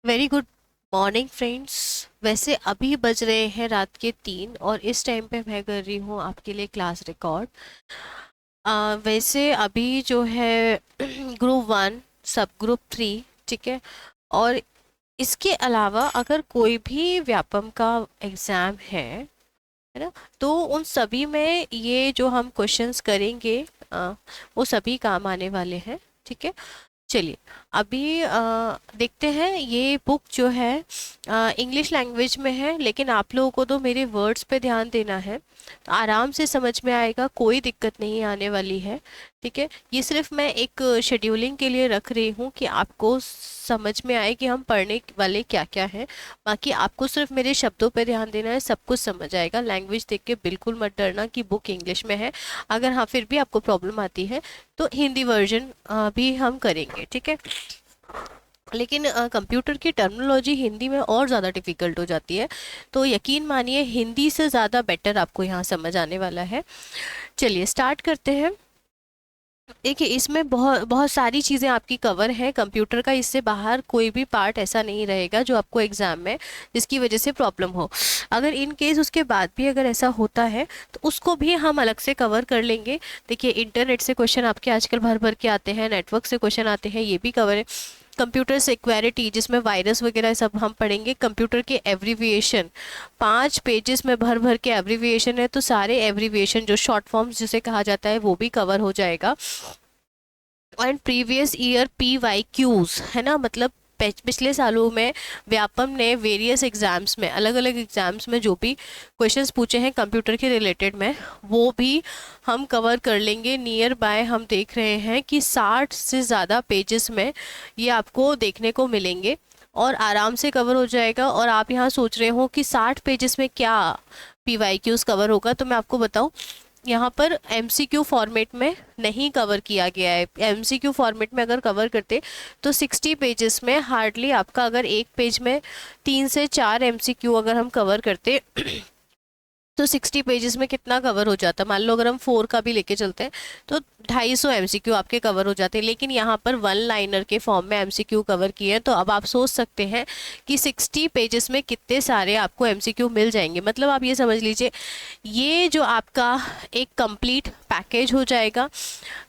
Very good morning friends. वैसे अभी बज रहे हैं रात के 3 और इस टाइम पे मैं कर रही हूँ आपके लिए क्लास रिकॉर्ड। वैसे अभी जो है ग्रुप 1 सब ग्रुप 3, ठीक है। और इसके अलावा अगर कोई भी व्यापम का एग्ज़ाम है ना, तो उन सभी में ये जो हम क्वेश्चंस करेंगे अ, वो सभी काम आने वाले हैं, ठीक है। चलिए अभी देखते हैं। ये बुक जो है इंग्लिश लैंग्वेज में है, लेकिन आप लोगों को तो मेरे वर्ड्स पे ध्यान देना है, तो आराम से समझ में आएगा, कोई दिक्कत नहीं आने वाली है, ठीक है। ये सिर्फ मैं एक शेड्यूलिंग के लिए रख रही हूँ कि आपको समझ में आए कि हम पढ़ने वाले क्या क्या हैं। बाकी आपको सिर्फ मेरे शब्दों पे ध्यान देना है, सब कुछ समझ आएगा। लैंग्वेज देख के बिल्कुल मत डरना कि बुक इंग्लिश में है। अगर हाँ फिर भी आपको प्रॉब्लम आती है तो हिंदी वर्जन भी हम करेंगे, ठीक है। लेकिन कंप्यूटर की टर्मिनोलॉजी हिंदी में और ज़्यादा डिफ़िकल्ट हो जाती है, तो यकीन मानिए हिंदी से ज़्यादा बेटर आपको यहाँ समझ आने वाला है। चलिए स्टार्ट करते हैं। देखिए इसमें बहुत बहुत सारी चीज़ें आपकी कवर है कंप्यूटर का, इससे बाहर कोई भी पार्ट ऐसा नहीं रहेगा जो आपको एग्जाम में जिसकी वजह से प्रॉब्लम हो। अगर इन केस उसके बाद भी अगर ऐसा होता है तो उसको भी हम अलग से कवर कर लेंगे। देखिए इंटरनेट से क्वेश्चन आपके आजकल भर भर के आते हैं, नेटवर्क से क्वेश्चन आते हैं, ये भी कवर है। कंप्यूटर सिक्योरिटी जिसमें वायरस वगैरह सब हम पढ़ेंगे। कंप्यूटर के एब्रीविएशन 5 पेजेस में भर भर के एब्रीविएशन है, तो सारे एब्रीविएशन जो शॉर्ट फॉर्म्स जिसे कहा जाता है वो भी कवर हो जाएगा। एंड प्रीवियस ईयर PYQs है ना, मतलब पिछले सालों में व्यापम ने वेरियस एग्जाम्स में, अलग अलग एग्जाम्स में जो भी क्वेश्चंस पूछे हैं कंप्यूटर के रिलेटेड में, वो भी हम कवर कर लेंगे। नियर बाय हम देख रहे हैं कि 60 से ज़्यादा पेजेस में ये आपको देखने को मिलेंगे और आराम से कवर हो जाएगा। और आप यहाँ सोच रहे हो कि 60 पेजेस में क्या PYQs कवर होगा, तो मैं आपको बताऊँ, यहाँ पर MCQ फॉर्मेट में नहीं कवर किया गया है। MCQ फॉर्मेट में अगर कवर करते तो 60 पेजेस में हार्डली आपका, अगर एक पेज में 3 से 4 MCQ अगर हम कवर करते तो 60 पेजेस में कितना कवर हो जाता। मान लो अगर हम 4 का भी लेके चलते हैं तो 250 MCQ आपके कवर हो जाते हैं, लेकिन यहाँ पर 1 लाइनर के फॉर्म में MCQ कवर किए हैं। तो अब आप सोच सकते हैं कि 60 पेजेस में कितने सारे आपको MCQ मिल जाएंगे। मतलब आप ये समझ लीजिए ये जो आपका एक कंप्लीट पैकेज हो जाएगा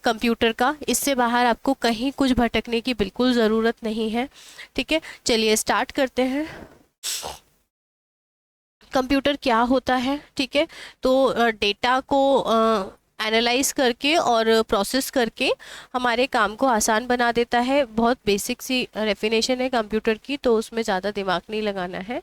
कंप्यूटर का। इससे बाहर आपको कहीं कुछ भटकने की बिल्कुल ज़रूरत नहीं है, ठीक है। चलिए स्टार्ट करते हैं। कंप्यूटर क्या होता है, ठीक है। तो डेटा को एनालाइज करके और प्रोसेस करके हमारे काम को आसान बना देता है। बहुत बेसिक सी डेफिनेशन है कंप्यूटर की, तो उसमें ज़्यादा दिमाग नहीं लगाना है।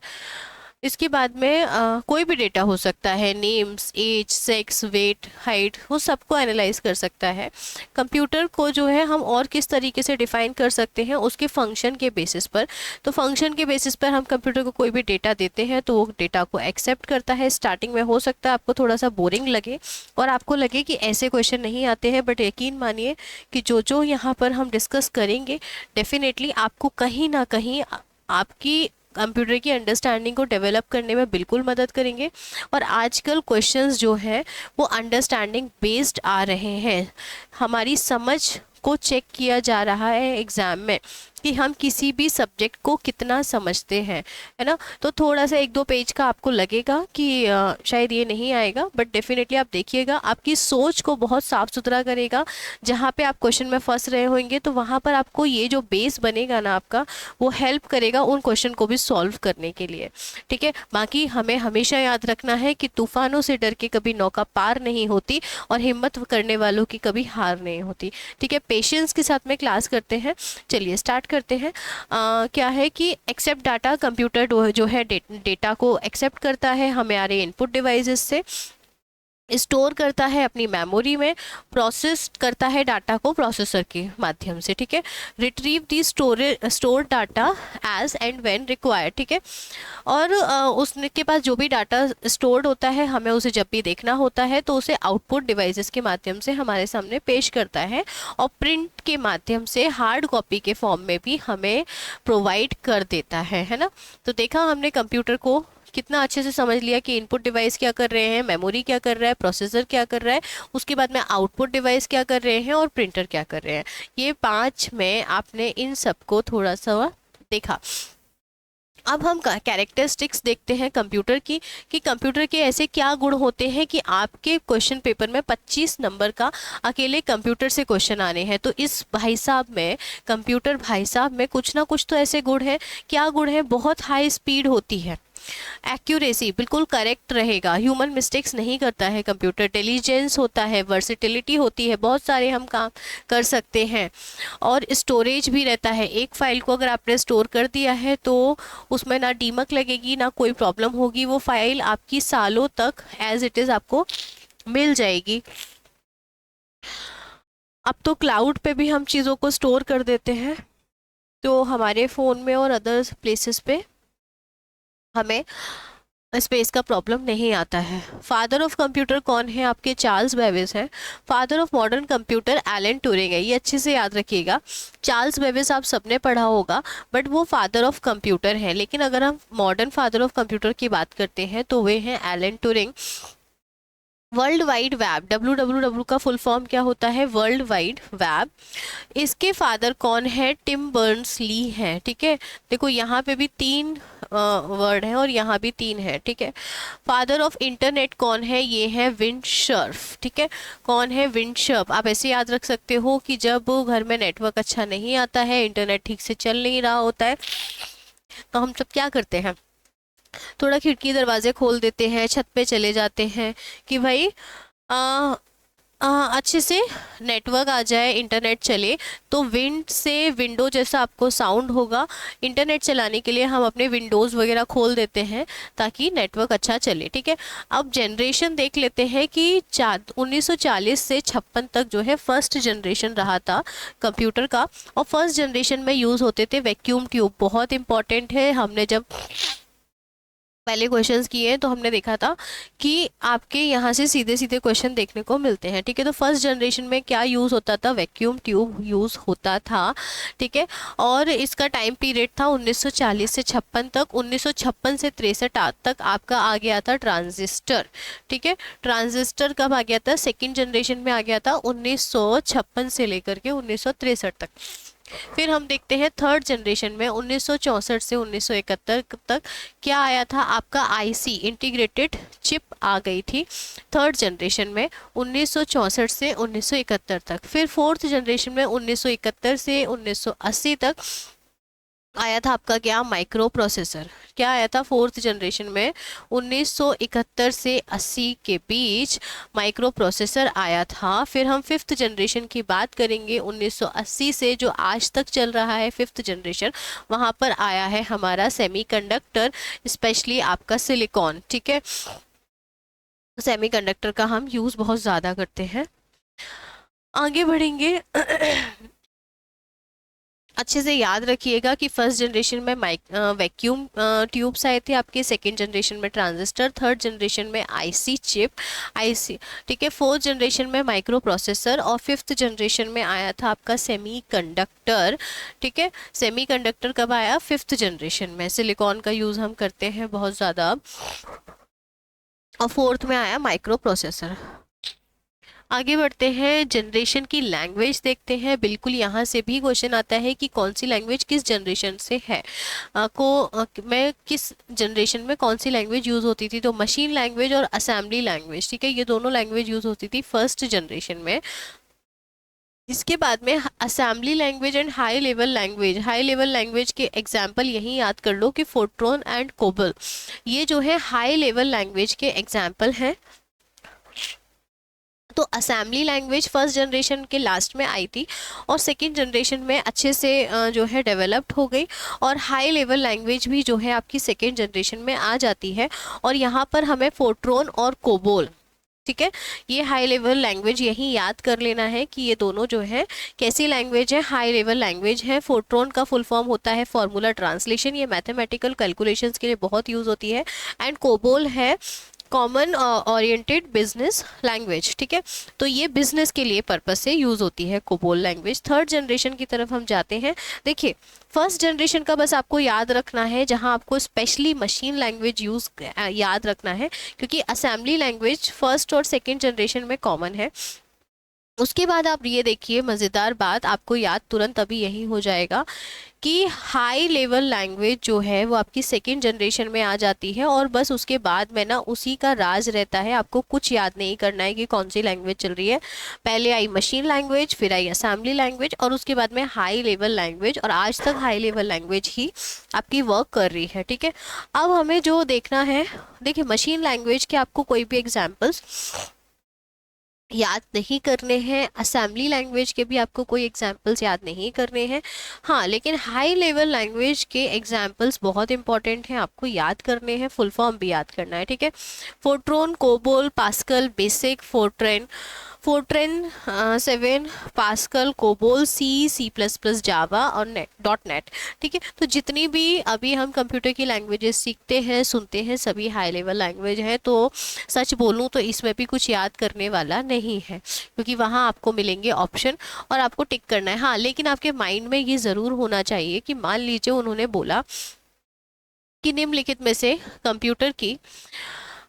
इसके बाद में कोई भी डेटा हो सकता है, names, age, sex, weight, height, वो सबको एनालाइज कर सकता है। कंप्यूटर को जो है हम और किस तरीके से डिफाइन कर सकते हैं, उसके फंक्शन के बेसिस पर। तो फंक्शन के बेसिस पर हम कंप्यूटर को कोई भी डेटा देते हैं तो वो डेटा को एक्सेप्ट करता है। स्टार्टिंग में हो सकता है आपको थोड़ा सा बोरिंग लगे और आपको लगे कि ऐसे क्वेश्चन नहीं आते हैं, बट यकीन मानिए कि जो जो यहाँ पर हम डिस्कस करेंगे डेफिनेटली आपको कहीं ना कहीं आपकी कंप्यूटर की अंडरस्टैंडिंग को डेवलप करने में बिल्कुल मदद करेंगे। और आजकल क्वेश्चंस जो है वो अंडरस्टैंडिंग बेस्ड आ रहे हैं। हमारी समझ को चेक किया जा रहा है एग्ज़ाम में कि हम किसी भी सब्जेक्ट को कितना समझते हैं, है ना। तो थोड़ा सा 1-2 पेज का आपको लगेगा कि शायद ये नहीं आएगा, बट डेफिनेटली आप देखिएगा आपकी सोच को बहुत साफ सुथरा करेगा। जहाँ पे आप क्वेश्चन में फंस रहे होंगे तो वहाँ पर आपको ये जो बेस बनेगा ना आपका, वो हेल्प करेगा उन क्वेश्चन को भी सॉल्व करने के लिए, ठीक है। बाकी हमें हमेशा याद रखना है कि तूफानों से डर के कभी नौका पार नहीं होती और हिम्मत करने वालों की कभी हार नहीं होती, ठीक है। पेशेंस के साथ में क्लास करते हैं। चलिए स्टार्ट करते हैं। क्या है कि एक्सेप्ट डाटा, कंप्यूटर जो है डेटा को एक्सेप्ट करता है हमारे इनपुट डिवाइसेस से, स्टोर करता है अपनी मेमोरी में, प्रोसेस करता है डाटा को प्रोसेसर के माध्यम से, ठीक है। Retrieve the store data as and when required, ठीक है। और उसके पास जो भी डाटा स्टोर्ड होता है हमें उसे जब भी देखना होता है तो उसे आउटपुट डिवाइसेस के माध्यम से हमारे सामने पेश करता है और प्रिंट के माध्यम से हार्ड कॉपी के फॉर्म में भी हमें प्रोवाइड कर देता है ना। तो देखा हमने कंप्यूटर को कितना अच्छे से समझ लिया कि इनपुट डिवाइस क्या कर रहे हैं, मेमोरी क्या कर रहा है, प्रोसेसर क्या कर रहा है, उसके बाद में आउटपुट डिवाइस क्या कर रहे हैं और प्रिंटर क्या कर रहे हैं। ये 5 में आपने इन सबको थोड़ा सा देखा। अब हम कैरेक्टरिस्टिक्स देखते हैं कंप्यूटर की, कि कंप्यूटर के ऐसे क्या गुण होते हैं कि आपके क्वेश्चन पेपर में 25 नंबर का अकेले कंप्यूटर से क्वेश्चन आने हैं। तो इस भाई साहब में, कंप्यूटर भाई साहब में कुछ ना कुछ तो ऐसे गुण हैं। क्या गुण है? बहुत हाई स्पीड होती है, एक्यूरेसी बिल्कुल करेक्ट रहेगा, ह्यूमन मिस्टेक्स नहीं करता है कंप्यूटर, इंटेलिजेंस होता है, वर्सिटिलिटी होती है, बहुत सारे हम काम कर सकते हैं, और स्टोरेज भी रहता है। एक फाइल को अगर आपने स्टोर कर दिया है तो उसमें ना डीमक लगेगी, ना कोई प्रॉब्लम होगी, वो फाइल आपकी सालों तक एज इट इज़ आपको मिल जाएगी। अब तो क्लाउड पे भी हम चीज़ों को स्टोर कर देते हैं, तो हमारे फ़ोन में और अदर प्लेसेस पे हमें स्पेस का प्रॉब्लम नहीं आता है। फादर ऑफ कंप्यूटर कौन है? आपके चार्ल्स बेबेज है। Father of modern computer Alan Turing है। ये अच्छे से याद रखिएगा। चार्ल्स बेबेज आप सबने पढ़ा होगा, बट वो फादर ऑफ कंप्यूटर है। लेकिन अगर हम मॉडर्न फादर ऑफ कंप्यूटर की बात करते हैं तो वे हैं Alan Turing. World wide web, WWW का फुल फॉर्म क्या होता है? World wide web. इसके फादर कौन है? टिम बर्न्स ली हैं। ठीक है, देखो यहाँ पे भी 3 वर्ड है और यहाँ भी 3 है। ठीक है, फादर ऑफ इंटरनेट कौन है? ये है विंडसर्फ। ठीक है, कौन है? विंडसर्फ। आप ऐसे याद रख सकते हो कि जब घर में नेटवर्क अच्छा नहीं आता है, इंटरनेट ठीक से चल नहीं रहा होता है, तो हम सब क्या करते हैं? थोड़ा खिड़की दरवाजे खोल देते हैं, छत पे चले जाते हैं कि भाई आ, अच्छे से नेटवर्क आ जाए, इंटरनेट चले। तो विंड से विंडो जैसा आपको साउंड होगा। इंटरनेट चलाने के लिए हम अपने विंडोज़ वगैरह खोल देते हैं ताकि नेटवर्क अच्छा चले। ठीक है, अब जनरेशन देख लेते हैं कि 1940 से 56 तक जो है फर्स्ट जनरेशन रहा था कंप्यूटर का। और फर्स्ट जनरेशन में यूज़ होते थे वैक्यूम ट्यूब। बहुत इंपॉर्टेंट है, हमने जब पहले क्वेश्चंस किए तो हमने देखा था कि आपके यहाँ से सीधे सीधे क्वेश्चन देखने को मिलते हैं। ठीक है, तो फर्स्ट जनरेशन में क्या यूज़ होता था? वैक्यूम ट्यूब यूज़ होता था। ठीक है, और इसका टाइम पीरियड था 1940 से 56 तक। 1956 से 63 तक आपका आ गया था ट्रांजिस्टर। ठीक है, ट्रांजिस्टर कब आ गया था? सेकेंड जनरेशन में आ गया था 1956 से लेकर के 1963 तक। फिर हम देखते हैं थर्ड जनरेशन में 1964 से 1971 तक क्या आया था? आपका आईसी, इंटीग्रेटेड चिप आ गई थी थर्ड जनरेशन में 1964 से 1971 तक। फिर फोर्थ जनरेशन में 1971 से 1980 तक आया था आपका क्या? Micro processor. क्या आया था फोर्थ जनरेशन में? 1971 से 80 के बीच माइक्रो प्रोसेसर आया था। फिर हम फिफ्थ जनरेशन की बात करेंगे, 1980 से जो आज तक चल रहा है फिफ्थ जनरेशन, वहाँ पर आया है हमारा सेमीकंडक्टर, स्पेशली आपका सिलिकॉन। ठीक है, सेमीकंडक्टर का हम यूज़ बहुत ज़्यादा करते हैं। आगे बढ़ेंगे अच्छे से याद रखिएगा कि फर्स्ट जनरेशन में वैक्यूम ट्यूब्स आए थे आपके, सेकेंड जनरेशन में ट्रांजिस्टर, थर्ड जनरेशन में आईसी चिप, आईसी। ठीक है, फोर्थ जनरेशन में माइक्रो प्रोसेसर, और फिफ्थ जनरेशन में आया था आपका सेमीकंडक्टर। ठीक है, सेमीकंडक्टर कब आया? फिफ्थ जनरेशन में। सिलिकॉन का यूज़ हम करते हैं बहुत ज़्यादा। और फोर्थ में आया माइक्रो प्रोसेसर। आगे बढ़ते हैं, जनरेशन की लैंग्वेज देखते हैं। बिल्कुल यहाँ से भी क्वेश्चन आता है कि कौन सी लैंग्वेज किस जनरेशन से है। मैं किस जनरेशन में कौन सी लैंग्वेज यूज़ होती थी? तो मशीन लैंग्वेज और असेंबली लैंग्वेज। ठीक है, ये दोनों लैंग्वेज यूज़ होती थी फर्स्ट जनरेशन में। इसके बाद में assembly language and high level language. High level language के एग्जाम्पल यही याद कर लो कि फोर्ट्रॉन एंड कोबल, ये जो है हाई लेवल लैंग्वेज के एग्जाम्पल हैं। तो असेंबली लैंग्वेज फर्स्ट जनरेशन के लास्ट में आई थी और सेकेंड जनरेशन में अच्छे से जो है डेवलप्ड हो गई। और हाई लेवल लैंग्वेज भी जो है आपकी सेकेंड जनरेशन में आ जाती है। और यहाँ पर हमें फोर्ट्रॉन और कोबोल, ठीक है, ये हाई लेवल लैंग्वेज यही याद कर लेना है कि ये दोनों जो है कैसी लैंग्वेज है? हाई लेवल लैंग्वेज है। फोर्ट्रॉन का फुल फॉर्म होता है फॉर्मूला ट्रांसलेशन, ये मैथमेटिकल कैलकुलेशंस के लिए बहुत यूज़ होती है। एंड कोबोल है कॉमन ओरिएंटेड बिजनेस लैंग्वेज। ठीक है, तो ये बिजनेस के लिए पर्पस से यूज़ होती है कोबोल लैंग्वेज। थर्ड जनरेशन की तरफ हम जाते हैं। देखिए, फर्स्ट जनरेशन का बस आपको याद रखना है, जहां आपको स्पेशली मशीन लैंग्वेज यूज़ याद रखना है, क्योंकि असेंबली लैंग्वेज फर्स्ट और सेकेंड जनरेशन में कॉमन है। उसके बाद आप ये देखिए, मज़ेदार बात आपको याद तुरंत अभी यही हो जाएगा कि हाई लेवल लैंग्वेज जो है वो आपकी सेकेंड जनरेशन में आ जाती है, और बस उसके बाद में ना उसी का राज रहता है, आपको कुछ याद नहीं करना है कि कौन सी लैंग्वेज चल रही है। पहले आई मशीन लैंग्वेज, फिर आई असेंबली लैंग्वेज, और उसके बाद में हाई लेवल लैंग्वेज, और आज तक हाई लेवल लैंग्वेज ही आपकी वर्क कर रही है। ठीक है, अब हमें जो देखना है, देखिए मशीन लैंग्वेज के आपको कोई भी एग्जाम्पल्स याद नहीं करने हैं, असेंबली लैंग्वेज के भी आपको कोई एग्जांपल्स याद नहीं करने हैं। हाँ, लेकिन हाई लेवल लैंग्वेज के एग्जांपल्स बहुत इंपॉर्टेंट हैं, आपको याद करने हैं, फुल फॉर्म भी याद करना है। ठीक है, Fortran, COBOL, Pascal, BASIC, Fortran, Fortran 7, Pascal, COBOL, C plus plus, Java और .NET। ठीक है, तो जितनी भी अभी हम कंप्यूटर की लैंग्वेजेस सीखते हैं, सुनते हैं, सभी हाई लेवल लैंग्वेज है। तो सच बोलूँ तो इसमें भी कुछ याद करने वाला नहीं है, क्योंकि वहाँ आपको मिलेंगे ऑप्शन और आपको टिक करना है। हाँ, लेकिन आपके माइंड में ये ज़रूर होना चाहिए कि मान लीजिए उन्होंने बोला कि निम्नलिखित में से कंप्यूटर की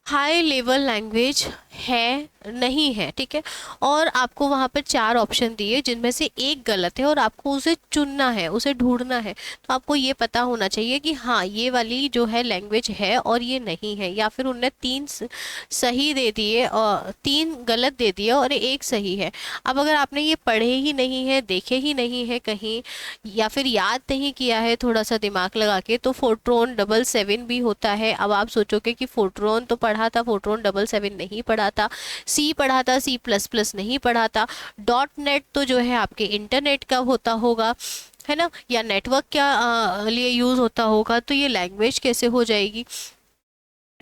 हाई लेवल लैंग्वेज है नहीं है। ठीक है, और आपको वहाँ पर 4 ऑप्शन दिए जिनमें से एक गलत है और आपको उसे चुनना है, उसे ढूंढना है। तो आपको ये पता होना चाहिए कि हाँ ये वाली जो है लैंग्वेज है और ये नहीं है, या फिर उनने 3 सही दे दिए और 3 गलत दे दिए और एक सही है। अब अगर आपने ये पढ़े ही नहीं है, देखे ही नहीं है कहीं, या फिर याद नहीं किया है थोड़ा सा दिमाग लगा के, तो फोर्ट्रॉन 777 भी होता है। अब आप सोचोगे कि फोर्ट्रॉन तो पढ़ा था, फोर्ट्रॉन 777 नहीं पढ़ा था, सी पढ़ा था, C++ नहीं पढ़ा था, .NET तो जो है आपके इंटरनेट का होता होगा, है ना, या नेटवर्क क्या लिए यूज होता होगा, तो ये लैंग्वेज कैसे हो जाएगी।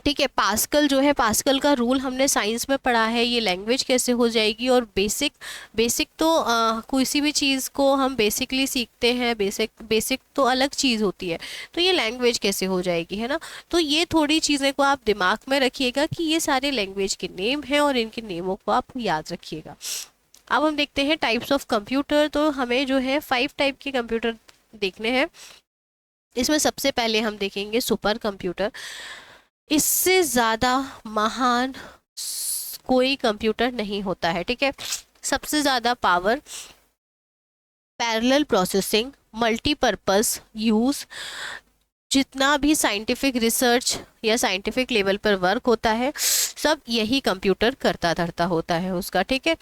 ठीक है, पास्कल जो है, पास्कल का रूल हमने साइंस में पढ़ा है, ये लैंग्वेज कैसे हो जाएगी। और बेसिक, बेसिक तो किसी भी चीज़ को हम बेसिकली सीखते हैं, बेसिक बेसिक तो अलग चीज़ होती है, तो ये लैंग्वेज कैसे हो जाएगी, है ना। तो ये थोड़ी चीज़ें को आप दिमाग में रखिएगा कि ये सारे लैंग्वेज के नेम हैं और इनके नेमों को आप याद रखिएगा। अब हम देखते हैं टाइप्स ऑफ कंप्यूटर। तो हमें जो है 5 टाइप के कंप्यूटर देखने हैं। इसमें सबसे पहले हम देखेंगे सुपर कंप्यूटर। इससे ज़्यादा महान कोई कंप्यूटर नहीं होता है। ठीक है, सबसे ज़्यादा power, parallel processing, multipurpose use, जितना भी साइंटिफिक रिसर्च या साइंटिफिक लेवल पर वर्क होता है सब यही कंप्यूटर करता धरता होता है उसका। ठीक है,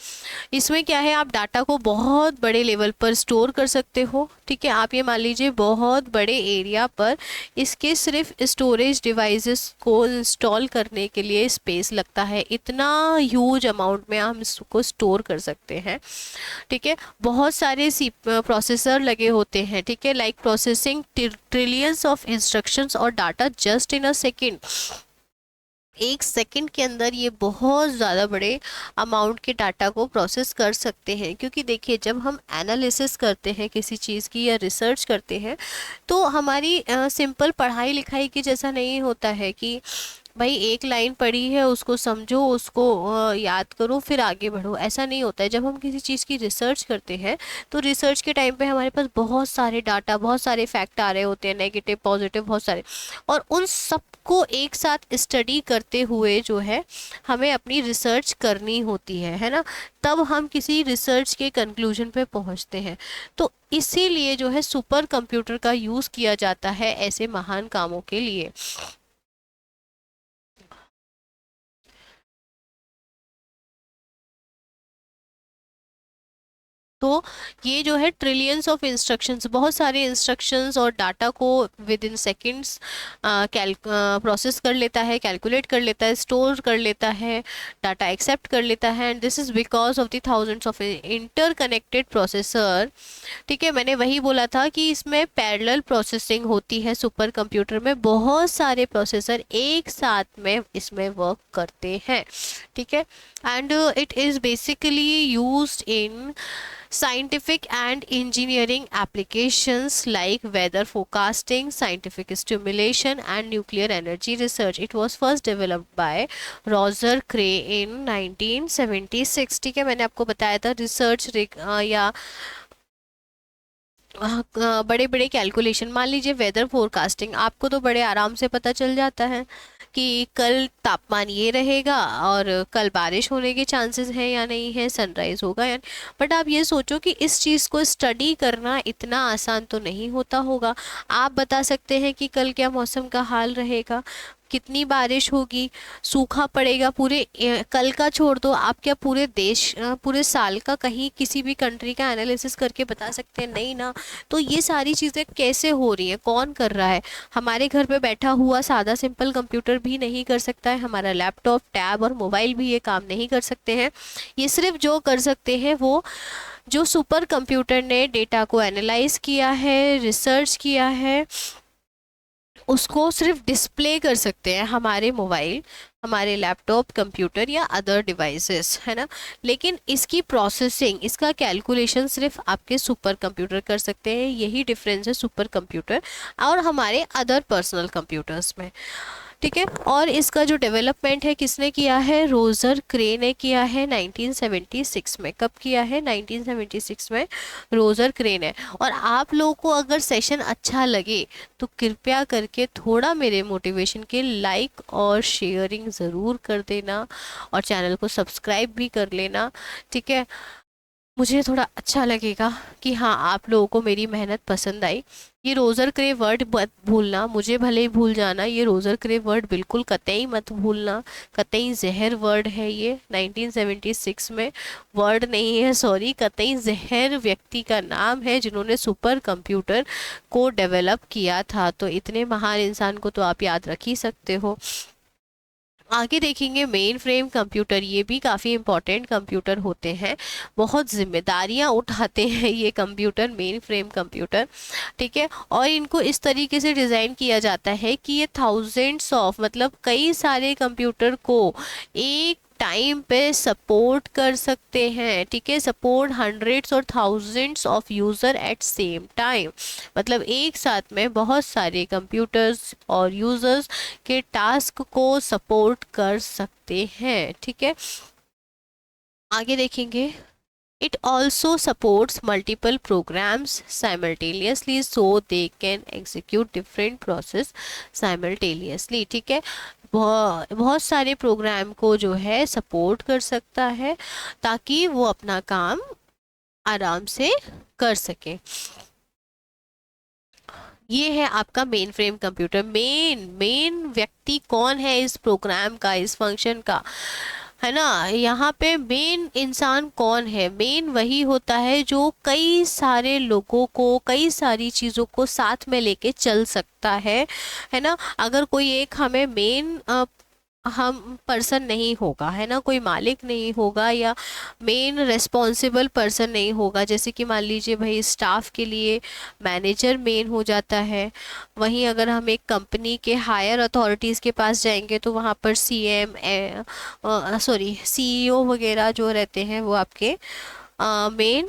इसमें क्या है, आप डाटा को बहुत बड़े लेवल पर स्टोर कर सकते हो। ठीक है, आप ये मान लीजिए बहुत बड़े एरिया पर इसके सिर्फ स्टोरेज डिवाइसेस को इंस्टॉल करने के लिए स्पेस लगता है, इतना ह्यूज अमाउंट में हम इसको स्टोर कर सकते हैं। ठीक है, बहुत सारे प्रोसेसर लगे होते हैं। ठीक है, like processing trillions of instructions और data just in a second. एक सेकंड के अंदर ये बहुत ज़्यादा बड़े अमाउंट के डाटा को प्रोसेस कर सकते हैं। क्योंकि देखिए, जब हम एनालिसिस करते हैं किसी चीज़ की या रिसर्च करते हैं, तो हमारी सिंपल पढ़ाई लिखाई की जैसा नहीं होता है कि भाई एक लाइन पढ़ी है उसको समझो, उसको याद करो, फिर आगे बढ़ो। ऐसा नहीं होता है। जब हम किसी चीज़ की रिसर्च करते हैं तो रिसर्च के टाइम पे हमारे पास बहुत सारे डाटा, बहुत सारे फैक्ट आ रहे होते हैं, नेगेटिव पॉजिटिव बहुत सारे, और उन सबको एक साथ स्टडी करते हुए जो है हमें अपनी रिसर्च करनी होती है ना, तब हम किसी रिसर्च के कंक्लूजन पे पहुंचते हैं। तो इसीलिए जो है सुपर कंप्यूटर का यूज़ किया जाता है ऐसे महान कामों के लिए। तो ये जो है ट्रिलियंस ऑफ इंस्ट्रक्शंस, बहुत सारे इंस्ट्रक्शंस और डाटा को विद इन सेकेंड्स प्रोसेस कर लेता है, कैलकुलेट कर लेता है, स्टोर कर लेता है, डाटा एक्सेप्ट कर लेता है, and this is because of the thousands of interconnected processor. ठीक है, मैंने वही बोला था कि इसमें पैरेलल प्रोसेसिंग होती है। सुपर कंप्यूटर में बहुत सारे प्रोसेसर एक साथ में इसमें वर्क करते हैं। ठीक है, and it is basically used in scientific and engineering applications like weather forecasting, scientific stimulation and nuclear energy research. It was first developed by Roger Cray in 1976। ठीक है, मैंने आपको बताया था रिसर्च या बड़े बड़े कैलकुलेशन, मान लीजिए वेदर फोरकास्टिंग, आपको तो बड़े आराम से पता चल जाता है कि कल तापमान ये रहेगा और कल बारिश होने के चांसेस हैं या नहीं है, सनराइज होगा या नहीं। बट आप ये सोचो कि इस चीज़ को स्टडी करना इतना आसान तो नहीं होता होगा। आप बता सकते हैं कि कल क्या मौसम का हाल रहेगा, कितनी बारिश होगी, सूखा पड़ेगा, पूरे कल का छोड़ दो, आप क्या पूरे देश पूरे साल का कहीं किसी भी कंट्री का एनालिसिस करके बता सकते हैं? नहीं ना। तो ये सारी चीज़ें कैसे हो रही हैं, कौन कर रहा है? हमारे घर पे बैठा हुआ सादा सिंपल कंप्यूटर भी नहीं कर सकता है, हमारा लैपटॉप, टैब और मोबाइल भी ये काम नहीं कर सकते हैं। ये सिर्फ जो कर सकते हैं वो जो सुपर कंप्यूटर ने डेटा को एनालाइज किया है, रिसर्च किया है, उसको सिर्फ डिस्प्ले कर सकते हैं हमारे मोबाइल, हमारे लैपटॉप, कंप्यूटर या अदर डिवाइसेस, है ना। लेकिन इसकी प्रोसेसिंग, इसका कैलकुलेशन सिर्फ आपके सुपर कंप्यूटर कर सकते हैं। यही डिफरेंस है सुपर कंप्यूटर और हमारे अदर पर्सनल कंप्यूटर्स में, ठीक है। और इसका जो डेवलपमेंट है किसने किया है? रोजर क्रे ने किया है 1976 में। कब किया है? 1976 में रोजर क्रे ने। और आप लोगों को अगर सेशन अच्छा लगे तो कृपया करके थोड़ा मेरे मोटिवेशन के लाइक और शेयरिंग ज़रूर कर देना और चैनल को सब्सक्राइब भी कर लेना, ठीक है। मुझे थोड़ा अच्छा लगेगा कि हाँ, आप लोगों को मेरी मेहनत पसंद आई। ये रोज़र क्रे वर्ड मत भूलना, मुझे भले ही भूल जाना, ये रोज़र क्रे वर्ड बिल्कुल कतई मत भूलना। कतई जहर वर्ड है ये, 1976 में वर्ड नहीं है, सॉरी, कतई जहर व्यक्ति का नाम है जिन्होंने सुपर कंप्यूटर को डेवलप किया था। तो इतने महान इंसान को तो आप याद रख ही सकते हो। आगे देखेंगे मेन फ्रेम कंप्यूटर। ये भी काफ़ी इम्पोर्टेंट कंप्यूटर होते हैं, बहुत जिम्मेदारियां उठाते हैं ये कंप्यूटर, मेन फ्रेम कंप्यूटर, ठीक है। और इनको इस तरीके से डिज़ाइन किया जाता है कि ये थाउजेंड्स ऑफ, मतलब कई सारे कंप्यूटर को एक टाइम पे सपोर्ट कर सकते हैं, ठीक है। सपोर्ट हंड्रेड्स और thousands of user eight same time, मतलब एक साथ में बहुत सारे कंप्यूटर्स और यूज़र्स के टास्क को सपोर्ट कर सकते हैं, ठीक है। आगे देखेंगे, it also supports multiple programs simultaneously so they can execute different process simultaneously, ठीक है। बहुत सारे प्रोग्राम को जो है सपोर्ट कर सकता है ताकि वो अपना काम आराम से कर सके। ये है आपका मेन फ्रेम कंप्यूटर। मेन व्यक्ति कौन है इस प्रोग्राम का, इस फंक्शन का, है ना। यहाँ पे मेन इंसान कौन है? मेन वही होता है जो कई सारे लोगों को, कई सारी चीज़ों को साथ में लेके चल सकता है ना। अगर कोई एक हमें मेन हम पर्सन नहीं होगा, है ना, कोई मालिक नहीं होगा या मेन रिस्पॉन्सिबल पर्सन नहीं होगा, जैसे कि मान लीजिए भाई स्टाफ के लिए मैनेजर मेन हो जाता है। वहीं अगर हम एक कंपनी के हायर अथॉरिटीज़ के पास जाएंगे तो वहाँ पर सीएम, सीईओ वगैरह जो रहते हैं वो आपके मेन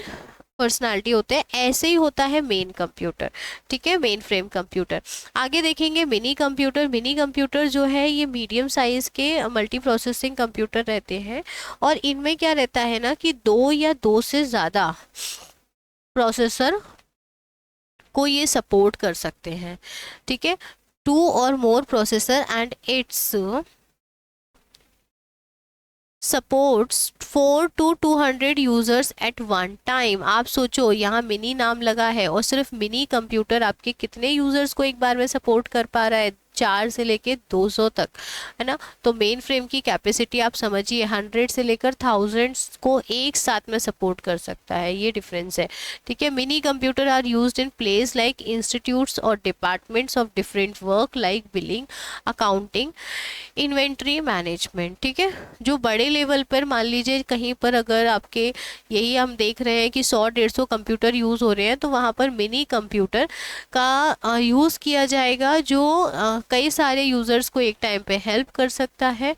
पर्सनालिटी होते हैं। ऐसे ही होता है मेन कंप्यूटर, ठीक है, मेन फ्रेम कंप्यूटर। आगे देखेंगे मिनी कंप्यूटर। मिनी कंप्यूटर जो है ये मीडियम साइज के मल्टी प्रोसेसिंग कंप्यूटर रहते हैं और इनमें क्या रहता है ना कि दो या दो से ज़्यादा प्रोसेसर को ये सपोर्ट कर सकते हैं, ठीक है। टू और more processor and its supports 4 to 200 users at one time. आप सोचो, यहाँ मिनी नाम लगा है और सिर्फ मिनी कंप्यूटर आपके कितने यूजर्स को एक बार में सपोर्ट कर पा रहा है? 4 से लेके 200 तक, है ना। तो मेन फ्रेम की कैपेसिटी आप समझिए 100 से लेकर थाउजेंड्स को एक साथ में सपोर्ट कर सकता है, ये डिफरेंस है, ठीक है। Mini computer are used in place like institutes और departments of different work like billing, accounting, inventory management, ठीक है। जो बड़े लेवल पर मान लीजिए कहीं पर अगर आपके, यही हम देख रहे हैं कि 100-150 कंप्यूटर यूज़ हो रहे हैं, तो वहाँ पर मिनी कंप्यूटर का यूज़ किया जाएगा जो कई सारे यूज़र्स को एक टाइम पे हेल्प कर सकता है,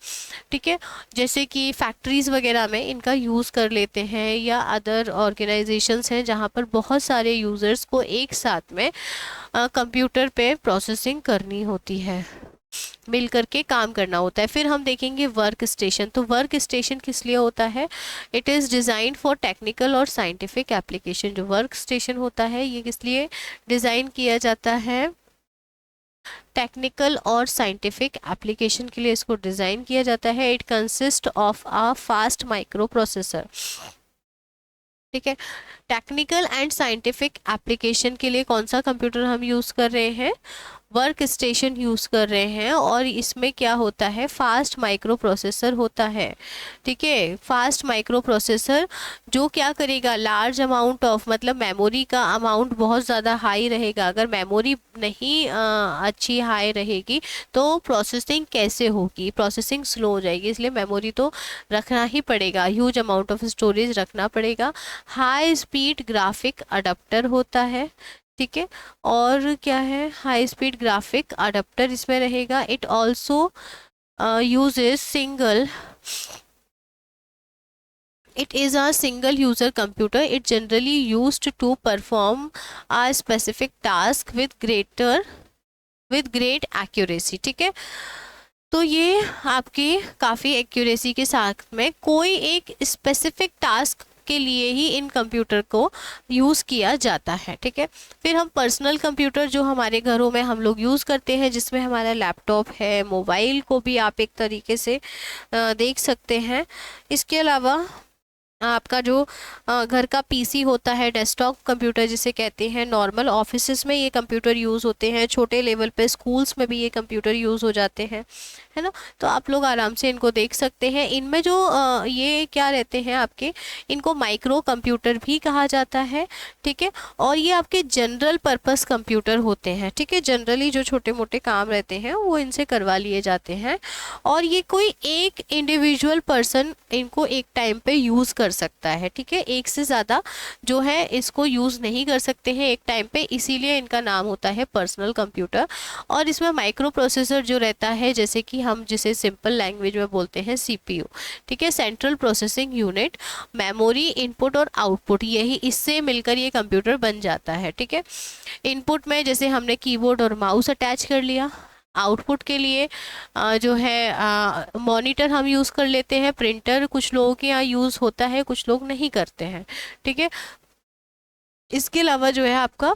ठीक है। जैसे कि फैक्ट्रीज़ वगैरह में इनका यूज़ कर लेते हैं या अदर ऑर्गेनाइजेशंस हैं जहाँ पर बहुत सारे यूज़र्स को एक साथ में कंप्यूटर पे प्रोसेसिंग करनी होती है, मिल करके काम करना होता है। फिर हम देखेंगे वर्क स्टेशन। तो वर्क स्टेशन किस लिए होता है? It is design for technical और साइंटिफिक एप्लीकेशन। जो वर्क स्टेशन होता है ये किस लिए डिज़ाइन किया जाता है? टेक्निकल और साइंटिफिक एप्लीकेशन के लिए इसको डिज़ाइन किया जाता है। It consist of a fast micro processor. ठीक है, टेक्निकल एंड साइंटिफिक एप्लीकेशन के लिए कौन सा कंप्यूटर हम यूज़ कर रहे हैं? वर्क स्टेशन यूज़ कर रहे हैं, और इसमें क्या होता है? फास्ट माइक्रो प्रोसेसर होता है। ठीक है, फास्ट माइक्रो प्रोसेसर जो क्या करेगा, लार्ज अमाउंट ऑफ, मतलब मेमोरी का अमाउंट बहुत ज़्यादा हाई रहेगा। अगर मेमोरी नहीं अच्छी हाई रहेगी तो प्रोसेसिंग कैसे होगी? प्रोसेसिंग स्लो हो जाएगी, इसलिए मेमोरी तो रखना ही पड़ेगा, ह्यूज अमाउंट ऑफ स्टोरेज रखना पड़ेगा। हाई स्पीड ग्राफिक अडाप्टर होता है। ठीक है, और क्या है? हाई स्पीड ग्राफिक अडाप्टर इसमें रहेगा। It also uses single, it is a single user computer. It generally used to perform a specific task with great accuracy. ठीक है, तो ये आपकी काफ़ी एक्यूरेसी के साथ में कोई एक स्पेसिफिक टास्क के लिए ही इन कंप्यूटर को यूज़ किया जाता है। ठीक है, फिर हम पर्सनल कंप्यूटर जो हमारे घरों में हम लोग यूज़ करते हैं, जिसमें हमारा लैपटॉप है, मोबाइल को भी आप एक तरीके से देख सकते हैं। इसके अलावा आपका जो घर का पीसी होता है, डेस्कटॉप कंप्यूटर जिसे कहते हैं, नॉर्मल ऑफिसेस में ये कंप्यूटर यूज़ होते हैं, छोटे लेवल पे स्कूल्स में भी ये कंप्यूटर यूज़ हो जाते हैं, है ना। तो आप लोग आराम से इनको देख सकते हैं। इनमें जो ये क्या रहते हैं आपके, इनको माइक्रो कंप्यूटर भी कहा जाता है। ठीक है, और ये आपके जनरल पर्पस कंप्यूटर होते हैं। ठीक है, जनरली जो छोटे मोटे काम रहते हैं वो इनसे करवा लिए जाते हैं, और ये कोई एक इंडिविजुअल पर्सन इनको एक टाइम पे यूज़ कर सकता है। ठीक है, एक से ज़्यादा जो है इसको यूज़ नहीं कर सकते हैं एक टाइम पे, इसीलिए इनका नाम होता है पर्सनल कंप्यूटर। और इसमें माइक्रो प्रोसेसर जो रहता है, जैसे कि हम जिसे सिंपल लैंग्वेज में बोलते हैं सीपीयू। ठीक है, central processing unit, memory, input और आउटपुट, यही इससे मिलकर ये कंप्यूटर बन जाता है। ठीक है, इनपुट में जैसे हमने कीबोर्ड और माउस अटैच कर लिया, आउटपुट के लिए जो है मॉनिटर हम यूज़ कर लेते हैं, प्रिंटर कुछ लोगों के यहाँ यूज़ होता है, कुछ लोग नहीं करते हैं। ठीक है, इसके अलावा जो है आपका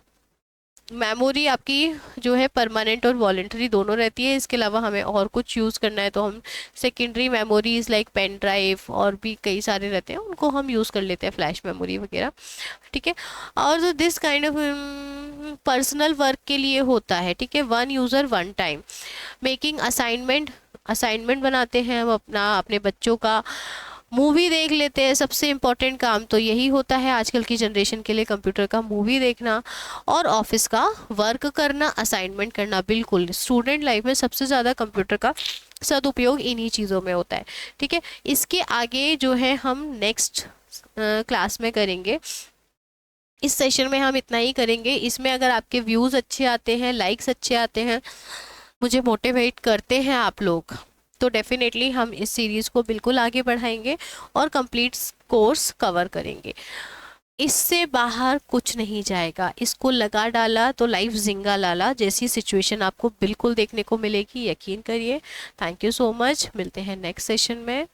मेमोरी आपकी जो है परमानेंट और वॉलेंटरी दोनों रहती है। इसके अलावा हमें और कुछ यूज़ करना है तो हम secondary memories like pen drive और भी कई सारे रहते हैं, उनको हम यूज़ कर लेते हैं, फ्लैश मेमोरी वगैरह। ठीक है, और this kind of personal work के लिए होता है। ठीक है, one user one time, making assignment बनाते हैं हम अपने बच्चों का, मूवी देख लेते हैं। सबसे इम्पोर्टेंट काम तो यही होता है आजकल की जनरेशन के लिए, कंप्यूटर का मूवी देखना और ऑफिस का वर्क करना, असाइनमेंट करना। बिल्कुल, स्टूडेंट लाइफ में सबसे ज़्यादा कंप्यूटर का सदुपयोग इन्हीं चीज़ों में होता है। ठीक है, इसके आगे जो है हम नेक्स्ट क्लास में करेंगे। इस सेशन में हम इतना ही करेंगे। इसमें अगर आपके व्यूज़ अच्छे आते हैं, लाइक्स अच्छे आते हैं, मुझे मोटिवेट करते हैं आप लोग, तो डेफिनेटली हम इस सीरीज़ को बिल्कुल आगे बढ़ाएंगे और कंप्लीट कोर्स कवर करेंगे। इससे बाहर कुछ नहीं जाएगा। इसको लगा डाला तो लाइफ जिंगा लाला जैसी सिचुएशन आपको बिल्कुल देखने को मिलेगी, यकीन करिए। थैंक यू सो मच, मिलते हैं नेक्स्ट सेशन में।